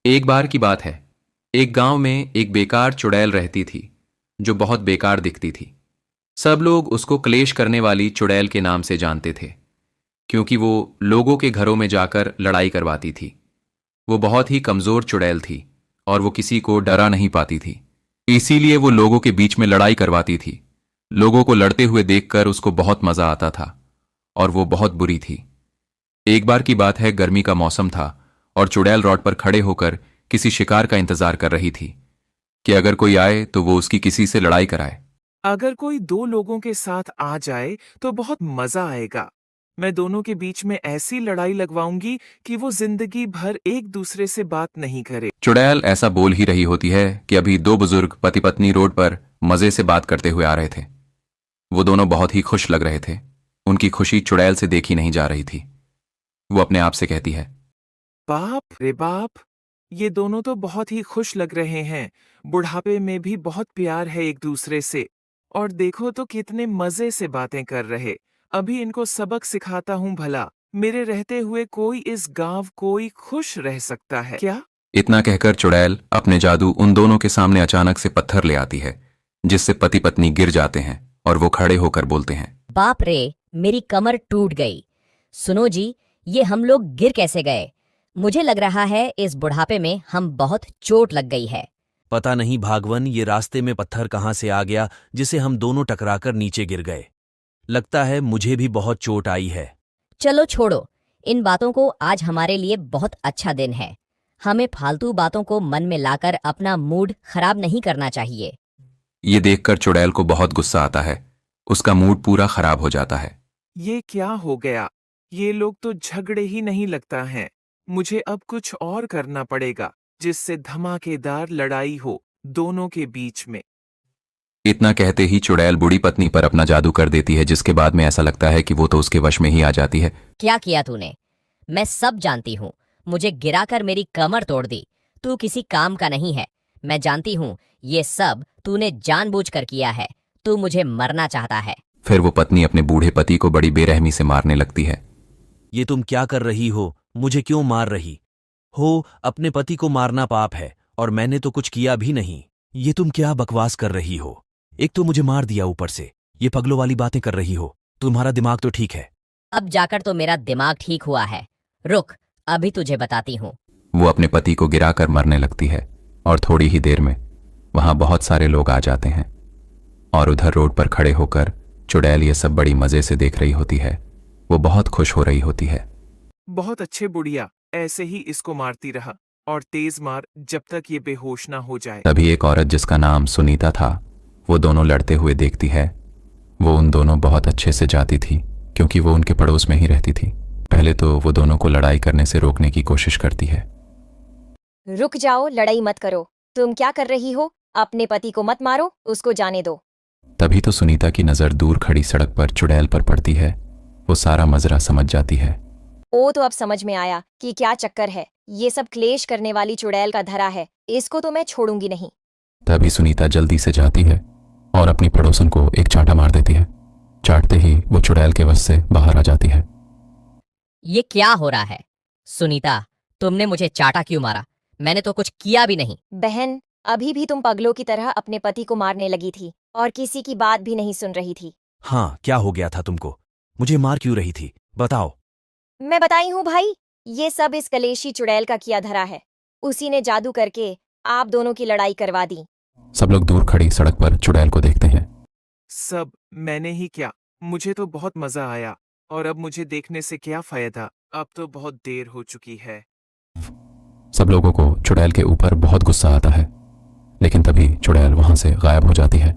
एक बार की बात है। एक गांव में एक बेकार चुड़ैल रहती थी जो बहुत बेकार दिखती थी। सब लोग उसको क्लेश करने वाली चुड़ैल के नाम से जानते थे क्योंकि वो लोगों के घरों में जाकर लड़ाई करवाती थी। वो बहुत ही कमजोर चुड़ैल थी और वो किसी को डरा नहीं पाती थी। इसीलिए वो लोगों के बीच में लड़ाई करवाती थी। लोगों को लड़ते हुए देखकर उसको बहुत मजा आता था और वो बहुत बुरी थी। एक बार की बात है, गर्मी का मौसम था और चुड़ैल रॉड पर खड़े होकर किसी शिकार का इंतजार कर रही थी कि अगर कोई आए तो वो उसकी किसी से लड़ाई कराए। अगर कोई दो लोगों के साथ आ जाए तो बहुत मजा आएगा। मैं दोनों के बीच में ऐसी लड़ाई लगवाऊंगी कि वो जिंदगी भर एक दूसरे से बात नहीं करे। चुड़ैल ऐसा बोल ही रही होती है कि अभी दो बुजुर्ग पति पत्नी रोड पर मजे से बात करते हुए आ रहे थे। वो दोनों बहुत ही खुश लग रहे थे। उनकी खुशी चुड़ैल से देखी नहीं जा रही थी। वो अपने आप से कहती है, बाप रे बाप, ये दोनों तो बहुत ही खुश लग रहे हैं। बुढ़ापे में भी बहुत प्यार है एक दूसरे से। और देखो तो कितने मजे से बातें कर रहे। अभी इनको सबक सिखाता हूँ भला। मेरे रहते हुए कोई इस गांव कोई खुश रह सकता है क्या? इतना कहकर चुड़ैल अपने जादू उन दोनों के सामने अचानक से पत्थर ले आती है जिससे पति पत्नी गिर जाते हैं और वो खड़े होकर बोलते हैं, बाप रे, मेरी कमर टूट गई। सुनो जी, ये हम लोग गिर कैसे गए? मुझे लग रहा है इस बुढ़ापे में हम बहुत चोट लग गई है। पता नहीं भागवन, ये रास्ते में पत्थर कहाँ से आ गया जिसे हम दोनों टकराकर नीचे गिर गए। लगता है मुझे भी बहुत चोट आई है। चलो छोड़ो इन बातों को, आज हमारे लिए बहुत अच्छा दिन है। हमें फालतू बातों को मन में लाकर अपना मूड खराब नहीं करना चाहिए। ये देखकर चुड़ैल को बहुत गुस्सा आता है। उसका मूड पूरा खराब हो जाता है। ये क्या हो गया? ये लोग तो झगड़े ही नहीं लगता हैं। मुझे अब कुछ और करना पड़ेगा जिससे धमाकेदार लड़ाई हो दोनों के बीच में। इतना कहते ही चुड़ैल बूढ़ी पत्नी पर अपना जादू कर देती है जिसके बाद में ऐसा लगता है कि वो तो उसके वश में ही आ जाती है। क्या किया तूने? मैं सब जानती हूँ। मुझे गिराकर मेरी कमर तोड़ दी। तू किसी काम का नहीं है। मैं जानती हूँ ये सब तूने जानबूझकर किया है। तू मुझे मरना चाहता है। फिर वो पत्नी अपने बूढ़े पति को बड़ी बेरहमी से मारने लगती है। ये तुम क्या कर रही हो? मुझे क्यों मार रही हो? अपने पति को मारना पाप है और मैंने तो कुछ किया भी नहीं। ये तुम क्या बकवास कर रही हो? एक तो मुझे मार दिया, ऊपर से ये पगलों वाली बातें कर रही हो। तुम्हारा दिमाग तो ठीक है? अब जाकर तो मेरा दिमाग ठीक हुआ है। रुक, अभी तुझे बताती हूँ। वो अपने पति को गिराकर मरने लगती है और थोड़ी ही देर में वहां बहुत सारे लोग आ जाते हैं और उधर रोड पर खड़े होकर चुड़ैल ये सब बड़ी मजे से देख रही होती है। वो बहुत खुश हो रही होती है। बहुत अच्छे बुढ़िया, ऐसे ही इसको मारती रहा और तेज मार जब तक ये बेहोश ना हो जाए। तभी एक औरत जिसका नाम सुनीता था, वो दोनों लड़ते हुए देखती है। वो उन दोनों बहुत अच्छे से जाती थी क्योंकि वो उनके पड़ोस में ही रहती थी। पहले तो वो दोनों को लड़ाई करने से रोकने की कोशिश करती है। रुक जाओ, लड़ाई मत करो। तुम क्या कर रही हो? अपने पति को मत मारो, उसको जाने दो। तभी तो सुनीता की नजर दूर खड़ी सड़क पर चुड़ैल पर पड़ती है। वो सारा मजरा समझ जाती है। ओ, तो अब समझ में आया कि क्या चक्कर है। ये सब क्लेश करने वाली चुड़ैल का धरा है। इसको तो मैं छोड़ूंगी नहीं। तभी सुनीता जल्दी से जाती है और अपनी पड़ोसन को एक चांटा मार देती है। चाटते ही वो चुड़ैल के वश से बाहर आ जाती है। ये क्या हो रहा है? सुनीता, तुमने मुझे चाटा क्यों मारा? मैंने तो कुछ किया भी नहीं। बहन, अभी भी तुम पगलों की तरह अपने पति को मारने लगी थी और किसी की बात भी नहीं सुन रही थी। हाँ, क्या हो गया था तुमको? मुझे मार क्यों रही थी? बताओ। मैं बताई हूँ भाई, ये सब इस कलेशी चुड़ैल का किया धरा है। उसी ने जादू करके आप दोनों की लड़ाई करवा दी। सब लोग दूर खड़ी सड़क पर चुड़ैल को देखते हैं। सब मैंने ही क्या? मुझे तो बहुत मजा आया और अब मुझे देखने से क्या फायदा? अब तो बहुत देर हो चुकी है। सब लोगों को चुड़ैल के ऊपर बहुत गुस्सा आता है, लेकिन तभी चुड़ैल वहां से गायब हो जाती है।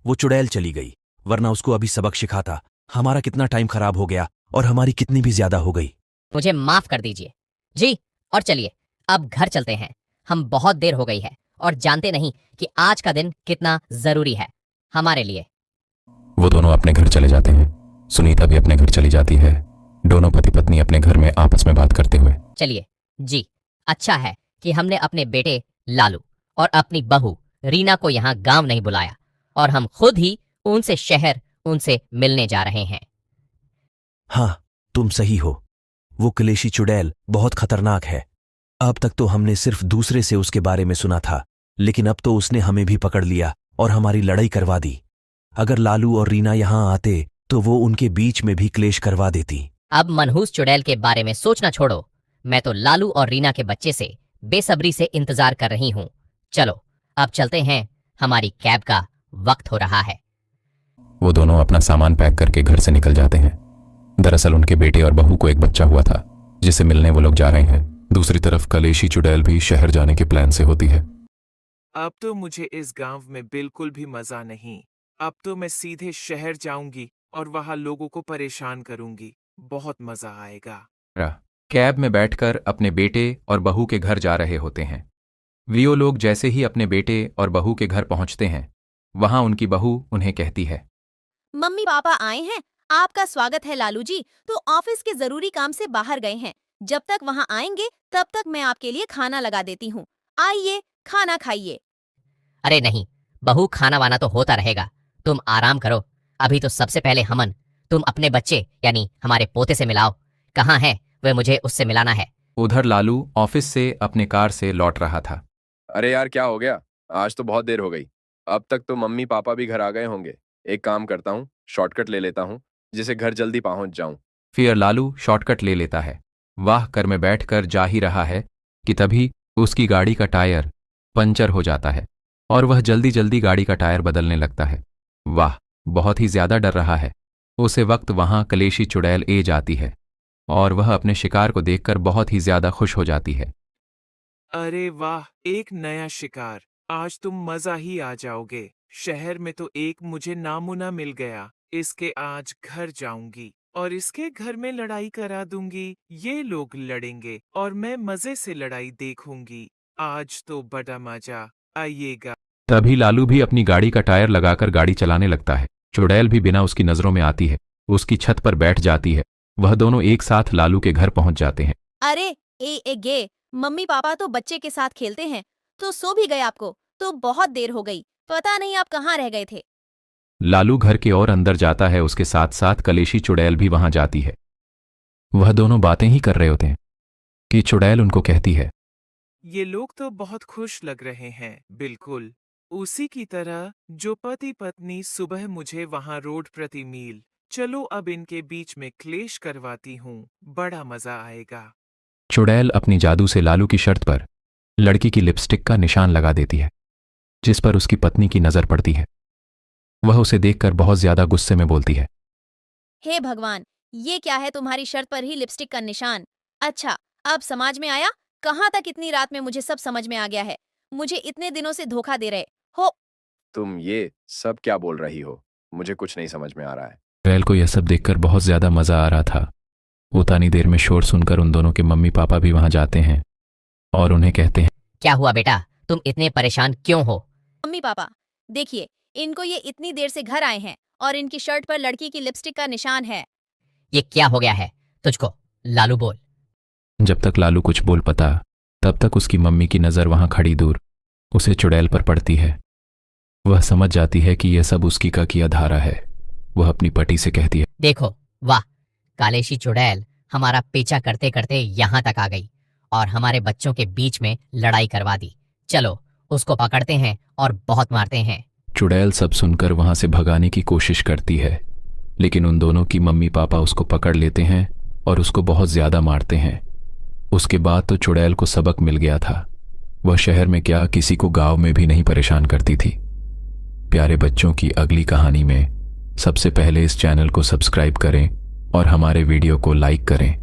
वो चुड़ैल चली गई, वरना उसको अभी सबक सिखाता। हमारा कितना टाइम खराब हो गया और हमारी कितनी भी ज्यादा हो गई। मुझे माफ कर दीजिए जी। और चलिए अब घर चलते हैं। हम बहुत देर हो गई है और जानते नहीं कि आज का दिन कितना जरूरी है हमारे लिए। वो दोनों अपने घर चले जाते हैं। सुनीता भी अपने घर चली जाती है। दोनों पति पत्नी अपने घर में आपस में बात करते हुए। चलिए जी, अच्छा है कि हमने अपने बेटे लालू और अपनी बहू रीना को यहाँ गांव नहीं बुलाया और हम खुद ही उनसे शहर उनसे मिलने जा रहे हैं। हाँ, तुम सही हो। वो कलेशी चुड़ैल बहुत खतरनाक है। अब तक तो हमने सिर्फ दूसरे से उसके बारे में सुना था, लेकिन अब तो उसने हमें भी पकड़ लिया और हमारी लड़ाई करवा दी। अगर लालू और रीना यहाँ आते तो वो उनके बीच में भी क्लेश करवा देती। अब मनहूस चुड़ैल के बारे में सोचना छोड़ो, मैं तो लालू और रीना के बच्चे से बेसब्री से इंतजार कर रही हूँ। चलो अब चलते हैं, हमारी कैब का वक्त हो रहा है। वो दोनों अपना सामान पैक करके घर से निकल जाते हैं। दरअसल उनके बेटे और बहू को एक बच्चा हुआ था जिसे मिलने वो लोग जा रहे हैं। दूसरी तरफ कलेशी चुड़ैल भी शहर जाने के प्लान से होती है। अब तो मुझे इस गांव में बिल्कुल भी मजा नहीं। अब तो मैं सीधे शहर जाऊंगी और वहां लोगों को परेशान करूंगी। बहुत मजा आएगा। कैब में बैठकर अपने बेटे और बहू के घर जा रहे होते हैं। वो लोग जैसे ही अपने बेटे और बहू के घर पहुंचते हैं, वहां उनकी बहू उन्हें कहती है, मम्मी पापा आए हैं, आपका स्वागत है लालू जी। तो ऑफिस के जरूरी काम से बाहर गए हैं, जब तक वहां आएंगे तब तक मैं आपके लिए खाना लगा देती हूँ। आइए खाना खाइए। अरे नहीं बहू, खाना वाना तो होता रहेगा, तुम आराम करो। अभी तो सबसे पहले हमन, तुम अपने बच्चे यानी हमारे पोते से मिलाओ। कहाँ है वह, मुझे उससे मिलाना है। उधर लालू ऑफिस से अपने कार से लौट रहा था। अरे यार क्या हो गया, आज तो बहुत देर हो गई। अब तक तो मम्मी पापा भी घर आ गए होंगे। एक काम करता हूँ, शॉर्टकट ले लेता हूँ जिससे घर जल्दी पहुंच जाऊं। फिर लालू शॉर्टकट ले लेता है। वाह कर में बैठकर जा ही रहा है कि तभी उसकी गाड़ी का टायर पंचर हो जाता है और वह जल्दी जल्दी गाड़ी का टायर बदलने लगता है। वाह, बहुत ही ज्यादा डर रहा है। उसे वक्त वहां कलेशी चुड़ैल ए जाती है और वह अपने शिकार को देखकर बहुत ही ज्यादा खुश हो जाती है। अरे वाह, एक नया शिकार। आज तुम मजा ही आ जाओगे। शहर में तो एक मुझे नामुना मिल गया। इसके आज घर जाऊंगी और इसके घर में लड़ाई करा दूंगी। ये लोग लड़ेंगे और मैं मजे से लड़ाई देखूंगी। आज तो बड़ा मजा आइएगा। तभी लालू भी अपनी गाड़ी का टायर लगाकर गाड़ी चलाने लगता है। चुड़ैल भी बिना उसकी नजरों में आती है, उसकी छत पर बैठ जाती है। वह दोनों एक साथ लालू के घर पहुंच जाते हैं। अरे गे, मम्मी पापा तो बच्चे के साथ खेलते हैं, तो सो भी गए। आपको तो बहुत देर हो गई, पता नहीं आप कहाँ रह गए थे। लालू घर के और अंदर जाता है, उसके साथ साथ कलेशी चुड़ैल भी वहां जाती है। वह दोनों बातें ही कर रहे होते हैं कि चुड़ैल उनको कहती है, ये लोग तो बहुत खुश लग रहे हैं, बिल्कुल उसी की तरह जो पति पत्नी सुबह मुझे वहां रोड प्रति मील। चलो अब इनके बीच में क्लेश करवाती हूँ, बड़ा मजा आएगा। चुड़ैल अपनी जादू से लालू की शर्ट पर लड़की की लिपस्टिक का निशान लगा देती है, जिस पर उसकी पत्नी की नजर पड़ती है। वह उसे देखकर बहुत ज्यादा गुस्से में बोलती है, हे भगवान, ये क्या है तुम्हारी शर्ट पर ही लिपस्टिक का निशान? अच्छा अब समझ में आया। कहाँ तक इतनी रात में मुझे सब समझ में आ गया है। मुझे इतने दिनों से धोखा दे रहे हो। तुम ये सब क्या बोल रही हो? मुझे कुछ नहीं समझ में आ रहा है। चुड़ैल को यह सब देखकर बहुत ज्यादा मजा आ रहा था। उतनी देर में शोर सुनकर उन दोनों के मम्मी पापा भी वहां जाते हैं और उन्हें कहते हैं, क्या हुआ बेटा, तुम इतने परेशान क्यों हो? मम्मी पापा देखिए, इनको ये इतनी देर से घर आए हैं और इनकी शर्ट पर लड़की की लिपस्टिक का निशान है। ये क्या हो गया है तुझको? लालू बोल। जब तक लालू कुछ बोल पाता तब तक उसकी मम्मी की नजर वहां खड़ी दूर उसे चुड़ैल पर पड़ती है। वह समझ जाती है कि यह सब उसकी का किया धारा है। वह अपनी पति से कहती है, देखो वाह, कालेशी चुड़ैल हमारा पीछा करते करते यहाँ तक आ गई और हमारे बच्चों के बीच में लड़ाई करवा दी। चलो उसको पकड़ते हैं और बहुत मारते हैं। चुड़ैल सब सुनकर वहां से भगाने की कोशिश करती है, लेकिन उन दोनों की मम्मी पापा उसको पकड़ लेते हैं और उसको बहुत ज्यादा मारते हैं। उसके बाद तो चुड़ैल को सबक मिल गया था। वह शहर में क्या, किसी को गांव में भी नहीं परेशान करती थी। प्यारे बच्चों की अगली कहानी में सबसे पहले इस चैनल को सब्सक्राइब करें और हमारे वीडियो को लाइक करें।